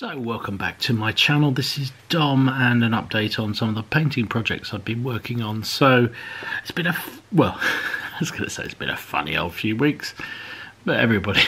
So welcome back to my channel. This is Dom and an update on some of the painting projects I've been working on. So it's been I was going to say it's been a funny old few weeks, but everybody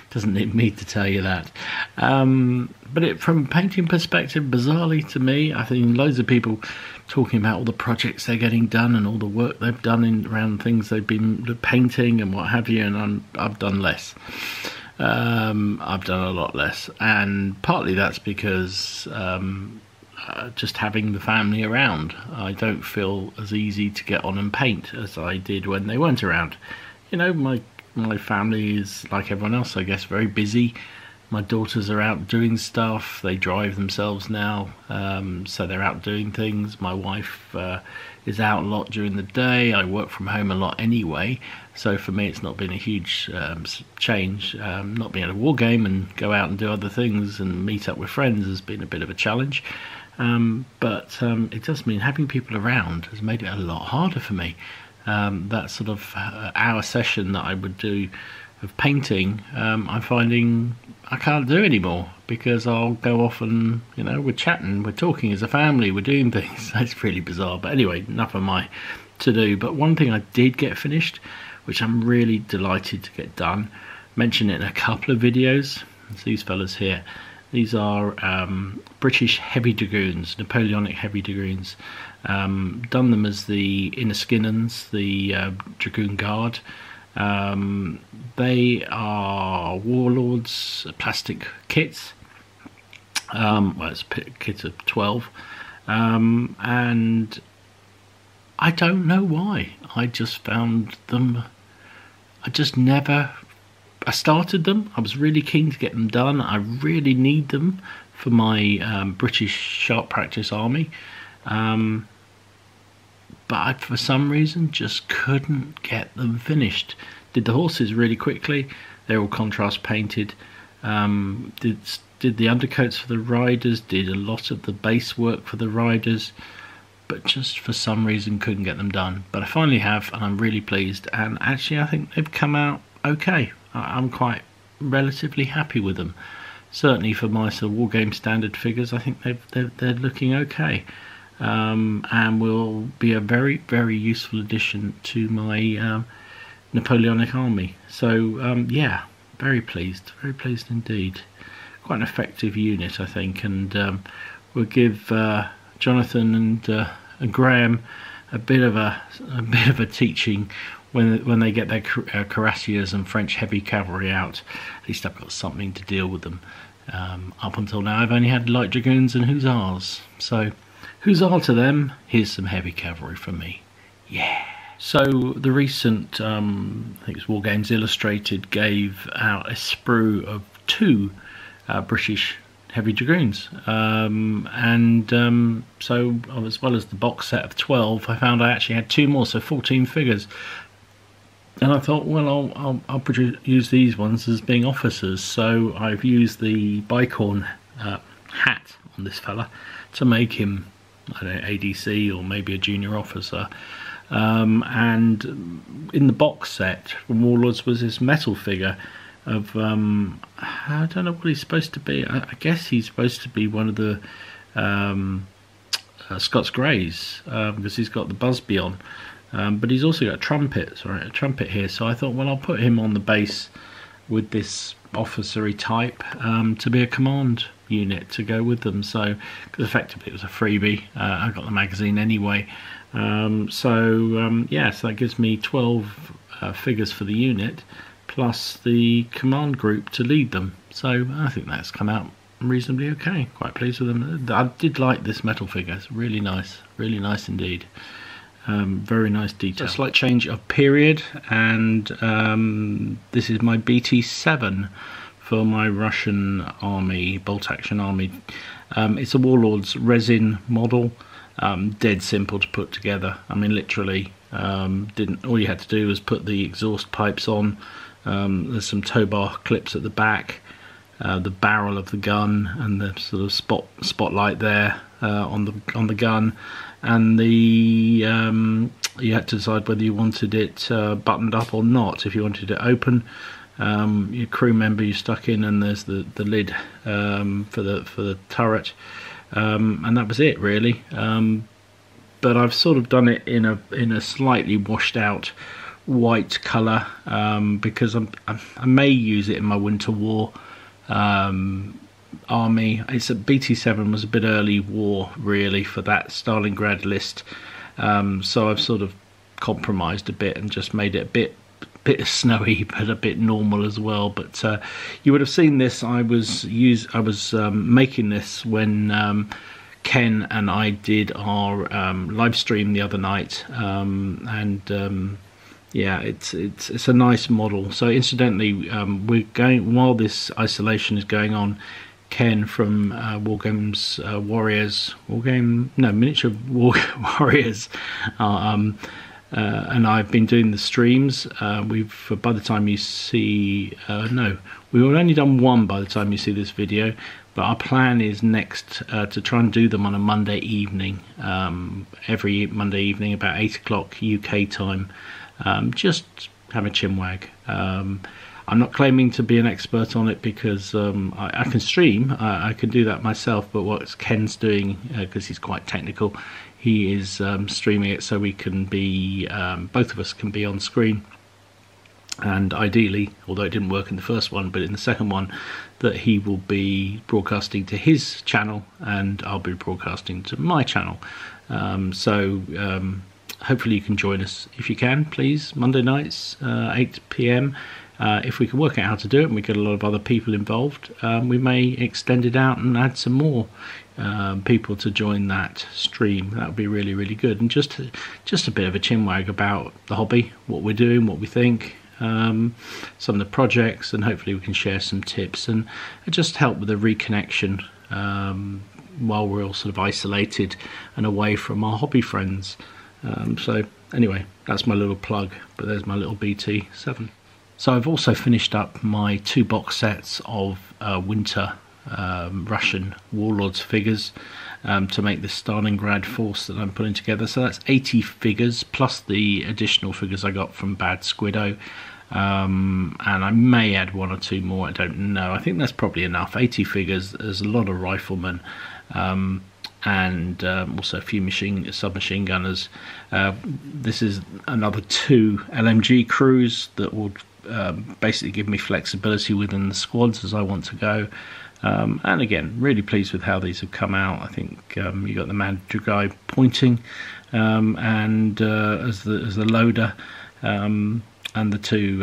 doesn't need me to tell you that. But from a painting perspective, bizarrely to me, I've seen loads of people talking about all the projects they're getting done and all the work they've done around things they've been painting and what have you, and I've done less. I've done a lot less, and partly that's because just having the family around, I don't feel as easy to get on and paint as I did when they weren't around. You know, my family is like everyone else, I guess, very busy. My daughters are out doing stuff. They drive themselves now, so they're out doing things. My wife is out a lot during the day. I work from home a lot anyway, so for me it's not been a huge change. Not being able to war game and go out and do other things and meet up with friends has been a bit of a challenge, but it does mean having people around has made it a lot harder for me. That sort of hour session that I would do of painting, I'm finding I can't do anymore, because I'll go off and, you know, we're chatting, we're talking as a family, we're doing things. It's really bizarre, but anyway, enough of my to do. But one thing I did get finished, which I'm really delighted to get done, mentioned it in a couple of videos. It's these fellas here. These are British heavy dragoons, Napoleonic heavy dragoons. Done them as the Inniskillens, the Dragoon Guard. They are warlords, plastic kits. Well, it's a kit of 12, and I don't know why. I just found them. I started them. I was really keen to get them done. I really need them for my British sharp practice army. But I, for some reason, just couldn't get them finished. Did the horses really quickly. They're all contrast painted. Did the undercoats for the riders. Did a lot of the base work for the riders. But just for some reason couldn't get them done. But I finally have, and I'm really pleased. And actually, I think they've come out okay. I'm quite relatively happy with them. Certainly for my sort of war game standard figures, I think they're looking okay. And will be a very, very useful addition to my Napoleonic army. So yeah, very pleased indeed. Quite an effective unit, I think, and we'll give Jonathan and Graham a bit of a teaching when they get their cuirassiers and French heavy cavalry out. At least I've got something to deal with them. Up until now, I've only had light dragoons and hussars, so huzzah to them. Here's some heavy cavalry from me. Yeah. So the recent, I think it's War Games Illustrated, gave out a sprue of 2 British heavy dragoons, so as well as the box set of 12, I found I actually had 2 more, so 14 figures. And I thought, well, I'll use these ones as being officers. So I've used the bicorn hat on this fella to make him, I don't know, ADC or maybe a junior officer. And in the box set from Warlords was this metal figure of I don't know what he's supposed to be. I guess he's supposed to be one of the Scots Greys, because he's got the Busby on, but he's also got a trumpet here. So I thought, well, I'll put him on the base with this officery type to be a command unit to go with them. So, because effectively it was a freebie, I got the magazine anyway. Yeah, so that gives me 12 figures for the unit, plus the command group to lead them. So I think that's come out reasonably okay. Quite pleased with them. I did like this metal figure. It's really nice indeed. Very nice detail. A slight change of period, and this is my BT7 for my Russian army, bolt action army. It's a Warlords resin model. Dead simple to put together. I mean, literally, all you had to do was put the exhaust pipes on. There's some tow bar clips at the back, the barrel of the gun, and the sort of spotlight there on the gun, and you had to decide whether you wanted it buttoned up or not. If you wanted it open, your crew member you stuck in, and there's the lid for the turret, and that was it really. But I've sort of done it in a slightly washed out white colour, because I may use it in my Winter War army. It's a BT7 was a bit early war really for that Stalingrad list, so I've sort of compromised a bit and just made it a bit snowy but a bit normal as well. But you would have seen this. I was making this when Ken and I did our live stream the other night, and yeah, it's a nice model. So incidentally, we're going, while this isolation is going on, Ken from Miniature Warriors, and I've been doing the streams. By the time you see, no, we've only done one by the time you see this video, but our plan is next to try and do them on a Monday evening, every Monday evening about 8 o'clock UK time. Just have a chinwag. I'm not claiming to be an expert on it because I can stream, I can do that myself, but what Ken's doing, because he's quite technical, he is streaming it so we can be, both of us can be on screen, and ideally, although it didn't work in the first one, but in the second one, that he will be broadcasting to his channel and I'll be broadcasting to my channel. Hopefully you can join us if you can, please. Monday nights, 8 PM. If we can work out how to do it and we get a lot of other people involved, we may extend it out and add some more people to join that stream. That would be really, really good. And just a bit of a chinwag about the hobby, what we're doing, what we think, some of the projects, and hopefully we can share some tips and just help with the reconnection while we're all sort of isolated and away from our hobby friends. So anyway, that's my little plug, but there's my little BT7. So I've also finished up my 2 box sets of winter Russian warlords figures to make this Stalingrad force that I'm putting together. So that's 80 figures plus the additional figures I got from Bad Squiddo, and I may add 1 or 2 more, I don't know. I think that's probably enough. 80 figures. There's a lot of riflemen, and also a few submachine gunners. This is another 2 LMG crews that will basically give me flexibility within the squads as I want to go. And again, really pleased with how these have come out. I think you got the manager guy pointing, and as the loader, and the 2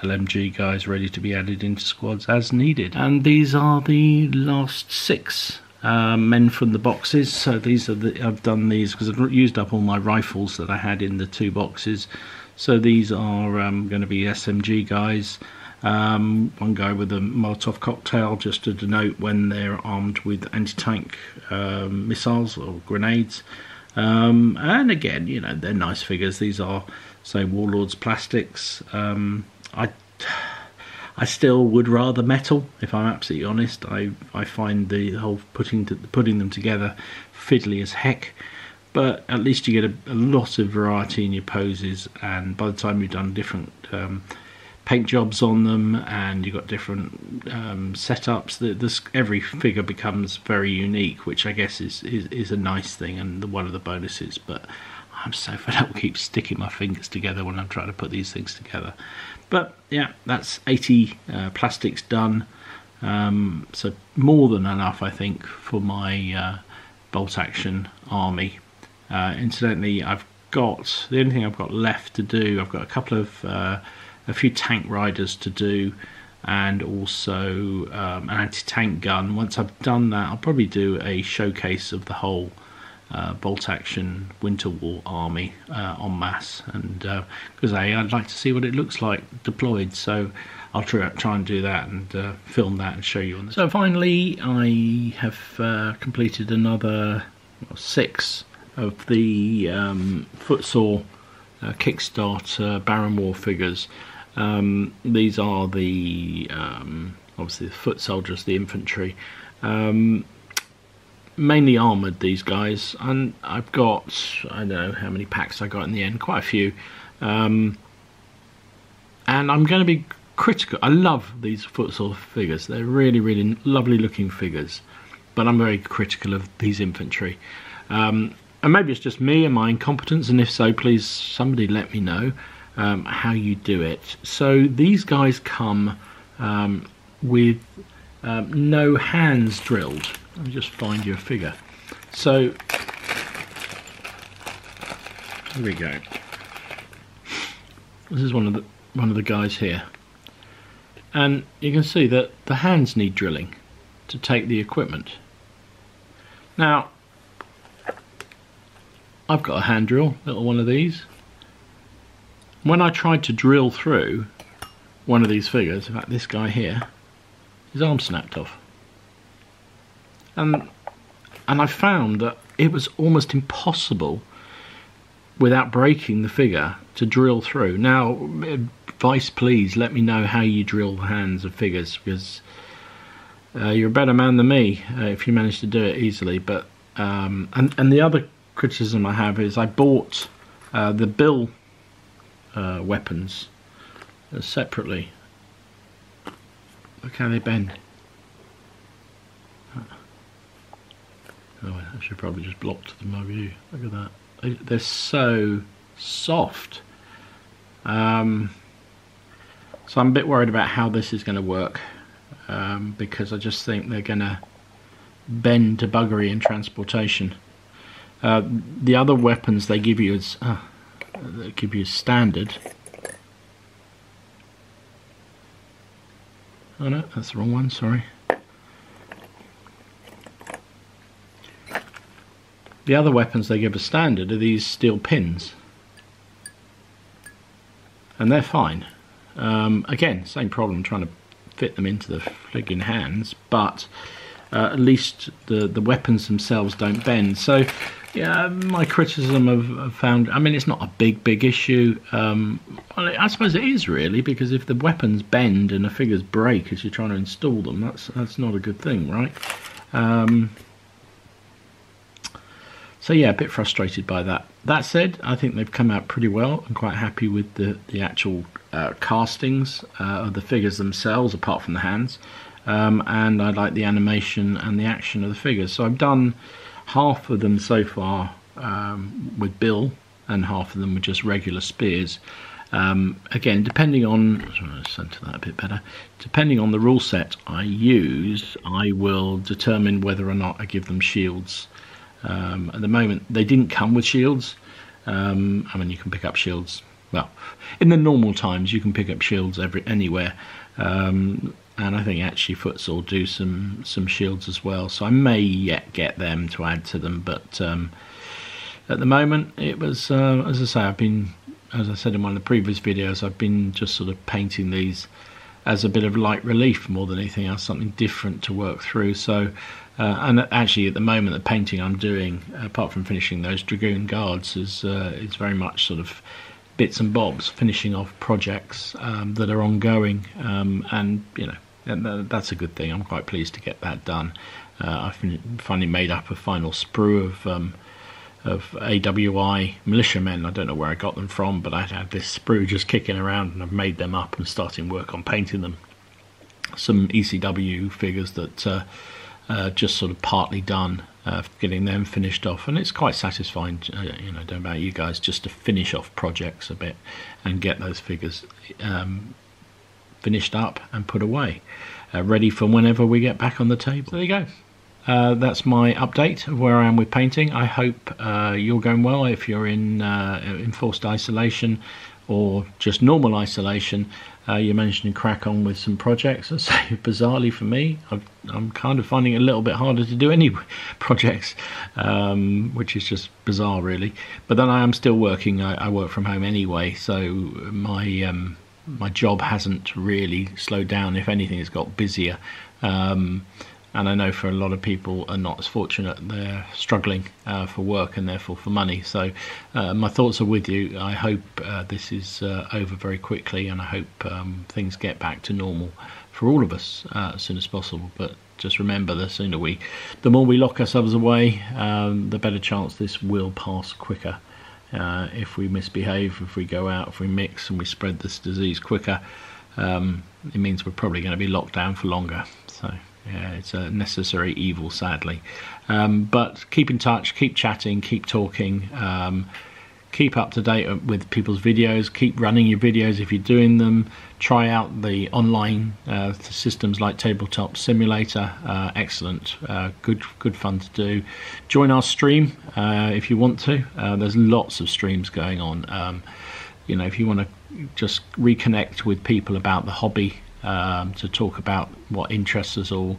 LMG guys ready to be added into squads as needed. And these are the last 6 men from the boxes. So these are I've done these because I've used up all my rifles that I had in the 2 boxes. So these are going to be SMG guys. One guy with a Molotov cocktail just to denote when they're armed with anti-tank missiles or grenades. And again, you know, they're nice figures. These are, say, Warlords plastics. I still would rather metal, if I'm absolutely honest. I find the whole putting them together fiddly as heck. But at least you get a lot of variety in your poses, and by the time you've done different paint jobs on them and you've got different setups, every figure becomes very unique, which I guess is a nice thing and one of the bonuses. But I'm so fed up with keep sticking my fingers together when I'm trying to put these things together. But yeah, that's 80 plastics done, so more than enough, I think, for my bolt action army. Incidentally, the only thing I've got left to do, I've got a few tank riders to do, and also an anti-tank gun. Once I've done that, I'll probably do a showcase of the whole bolt action Winter War army en masse, and because I'd like to see what it looks like deployed, so I'll try and do that and film that and show you on this. So finally, I have completed another 6 of the Footsore Kickstarter Baron War figures. These are the obviously the foot soldiers, the infantry, mainly armoured, these guys, and I've got, I don't know how many packs I got in the end, quite a few, and I'm going to be critical. I love these Footsore figures. They're really, really lovely looking figures, but I'm very critical of these infantry. And maybe it's just me and my incompetence, and if so, please somebody let me know how you do it. So these guys come with no hands drilled. Let me just find you a figure. So here we go. This is one of the guys here, and you can see that the hands need drilling to take the equipment. Now, I've got a hand drill, little one of these. When I tried to drill through one of these figures, in fact this guy here, his arm snapped off. And I found that it was almost impossible without breaking the figure to drill through. Now, advice please, let me know how you drill the hands of figures, because you're a better man than me if you manage to do it easily. But and the other criticism I have is I bought the bill weapons separately. Look how they bend. Oh, I should probably just block to my view. Look at that. They're so soft. So I'm a bit worried about how this is going to work, because I just think they're going to bend to buggery in transportation. The other weapons they give you is they give you standard. Oh no, that's the wrong one, sorry. The other weapons they give as standard are these steel pins, and they're fine. Again, same problem trying to fit them into the friggin' hands, but at least the weapons themselves don't bend. So yeah, my criticism of found, I mean, it's not a big issue. Well, I suppose it is really, because if the weapons bend and the figures break as you're trying to install them, that's not a good thing, right? So yeah, a bit frustrated by that. That said, I think they've come out pretty well. I'm quite happy with the actual castings of the figures themselves, apart from the hands. And I like the animation and the action of the figures. So I've done half of them so far with bill, and half of them with just regular spears. Again, depending on, center that a bit better, depending on the rule set I use, I will determine whether or not I give them shields. At the moment they didn't come with shields. I mean, you can pick up shields, well, in the normal times you can pick up shields anywhere, and I think actually Footsore do some shields as well, so I may yet get them to add to them, but at the moment it was, as I say, I've been, as I said in one of the previous videos, I've been just sort of painting these as a bit of light relief more than anything else, something different to work through. So and actually at the moment the painting I'm doing, apart from finishing those Dragoon guards, is very much sort of bits and bobs, finishing off projects that are ongoing, and you know, that's a good thing. I'm quite pleased to get that done. I've finally made up a final sprue of AWI militiamen. I don't know where I got them from, but I had this sprue just kicking around, and I've made them up and starting work on painting them. Some ECW figures that just sort of partly done, getting them finished off, and it's quite satisfying, you know, I don't know about you guys, just to finish off projects a bit and get those figures finished up and put away, ready for whenever we get back on the table. So there you go. That's my update of where I am with painting. I hope you're going well. If you're in enforced isolation or just normal isolation, you managed to crack on with some projects. I say, bizarrely for me, I'm kind of finding it a little bit harder to do any projects, which is just bizarre really. But then I am still working. I work from home anyway, so my job hasn't really slowed down. If anything, it's got busier. And I know for a lot of people are not as fortunate. They're struggling for work and therefore for money. So my thoughts are with you. I hope this is over very quickly, and I hope things get back to normal for all of us as soon as possible. But just remember, the more we lock ourselves away, the better chance this will pass quicker. If we misbehave, if we go out, if we mix and we spread this disease quicker, it means we're probably going to be locked down for longer. So yeah, it's a necessary evil, sadly. But keep in touch, keep chatting, keep talking, keep up to date with people's videos, keep running your videos if you're doing them. Try out the online systems like Tabletop Simulator. Excellent, good fun to do. Join our stream if you want to. There's lots of streams going on. You know, if you want to just reconnect with people about the hobby, to talk about what interests us all,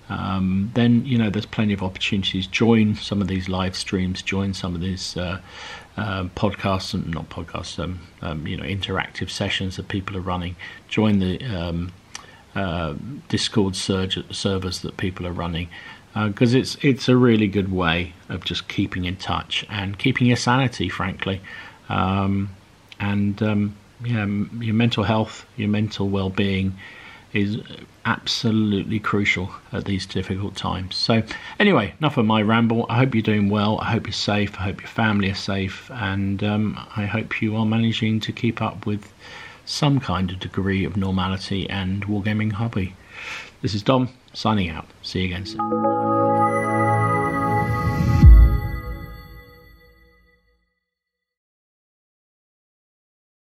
then, you know, there's plenty of opportunities. Join some of these live streams, join some of these podcasts, and not podcasts, you know, interactive sessions that people are running. Join the Discord servers that people are running, because it's a really good way of just keeping in touch and keeping your sanity, frankly. Yeah, your mental health, your mental well-being is absolutely crucial at these difficult times. So anyway, enough of my ramble. I hope you're doing well. I hope you're safe. I hope your family are safe. And I hope you are managing to keep up with some kind of degree of normality and wargaming hobby. This is Dom, signing out. See you again soon.